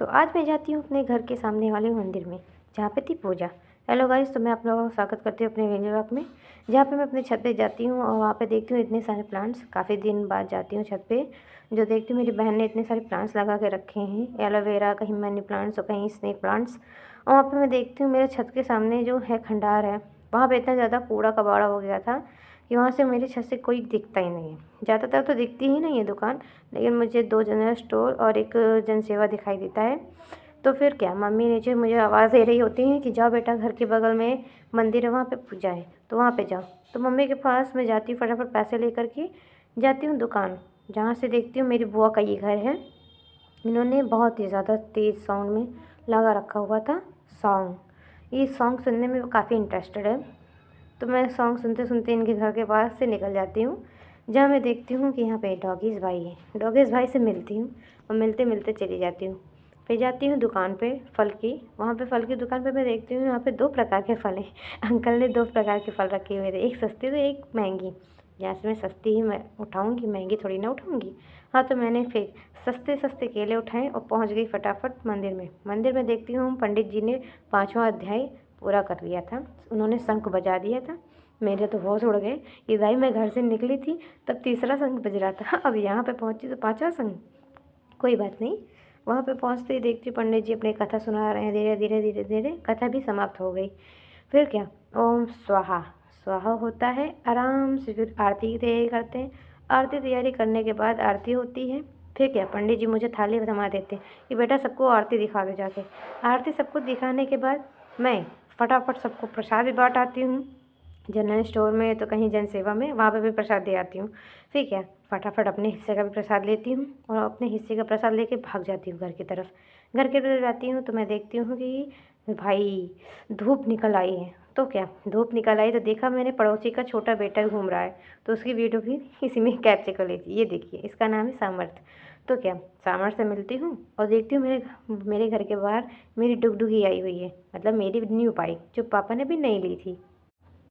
तो आज मैं जाती हूँ अपने घर के सामने वाले मंदिर में, जहाँ पे थी पूजा। हेलो गाइस, तो मैं आप लोगों का स्वागत करती हूँ अपने वीडियो व्लॉग में, जहाँ पे मैं अपने छत पे जाती हूँ और वहाँ पे देखती हूँ इतने सारे प्लांट्स। काफ़ी दिन बाद जाती हूँ छत पे, जो देखती हूँ मेरी बहन ने इतने सारे प्लांट्स लगा के रखे हैं, एलोवेरा, कहीं मनी प्लांट्स और कहीं स्नेक प्लांट्स। और वहाँ पर मैं देखती हूँ मेरे छत के सामने जो है खंडार है, वहाँ पर इतना ज़्यादा कूड़ा कबाड़ा हो गया था कि वहाँ से मेरे छत से कोई दिखता ही नहीं है। ज़्यादातर तो दिखती ही नहीं है दुकान, लेकिन मुझे 2 जनरल स्टोर और एक जनसेवा दिखाई देता है। तो फिर क्या, मम्मी नीचे मुझे आवाज़ दे रही होती हैं कि जाओ बेटा, घर के बगल में मंदिर है, वहाँ पे पूजा है, तो वहाँ पे जाओ। तो मम्मी के पास मैं जाती हूँ, फटाफट पैसे लेकर के जाती हूँ दुकान, जहाँ से देखती हूँ मेरी बुआ का ये घर है। इन्होंने बहुत ही ज़्यादा तेज़ साउंड में लगा रखा हुआ था सॉन्ग। ये सॉन्ग सुनने में वो काफ़ी इंटरेस्टेड है, तो मैं सॉन्ग सुनते सुनते इनके घर के पास से निकल जाती हूँ, जहाँ मैं देखती हूँ कि यहाँ पे डॉगीज़ भाई है। डॉगीज़ भाई से मिलती हूँ और मिलते मिलते चली जाती हूँ। फिर जाती हूँ दुकान पे फल की। वहाँ पे फल की दुकान पे मैं देखती हूँ यहाँ पे 2 प्रकार के फल हैं। अंकल ने 2 प्रकार के फल रखे हुए थे, एक सस्ती तो एक महंगी। यहाँ से मैं सस्ती ही मैं उठाऊँगी, महंगी थोड़ी ना उठाऊँगी। हाँ, तो मैंने फिर सस्ते सस्ते केले उठाए और पहुँच गई फटाफट मंदिर में। मंदिर में देखती हूँ पंडित जी ने 5वां अध्याय पूरा कर लिया था। उन्होंने शंख बजा दिया था। मेरे तो होश उड़ गए कि भाई मैं घर से निकली थी तब तीसरा शंख बज रहा था, अब यहाँ पे पहुँची तो 5वां शंख। कोई बात नहीं। वहाँ पे पहुँचते ही देखती पंडित जी अपनी कथा सुना रहे हैं। धीरे धीरे धीरे धीरे कथा भी समाप्त हो गई। फिर क्या, ओम स्वाहा स्वाहा होता है, आराम से फिर आरती की तैयारी करते हैं। आरती तैयारी करने के बाद आरती होती है। फिर क्या, पंडित जी मुझे थाली थमा देते हैं कि बेटा सबको आरती दिखा दो जाके। आरती सबको दिखाने के बाद मैं फटाफट सबको प्रसाद भी बाँट आती हूँ। जनरल स्टोर में तो कहीं जनसेवा में, वहाँ पे भी प्रसाद दे आती हूँ। फिर क्या, फटाफट अपने हिस्से का भी प्रसाद लेती हूँ और अपने हिस्से का प्रसाद लेके भाग जाती हूँ घर की तरफ। घर की तरफ जाती हूँ तो मैं देखती हूँ कि भाई धूप निकल आई है। तो क्या, धूप निकल आई तो देखा मैंने पड़ोसी का छोटा बेटा घूम रहा है, तो उसकी वीडियो भी इसी में कैप्चर कर ली थी। ये देखिए, इसका नाम है सामर्थ। तो क्या, सामर्थ से मिलती हूँ और देखती हूँ मेरे घर के बाहर मेरी डुगडुगी आई हुई है, मतलब मेरी न्यू बाइक जो पापा ने भी नई ली थी।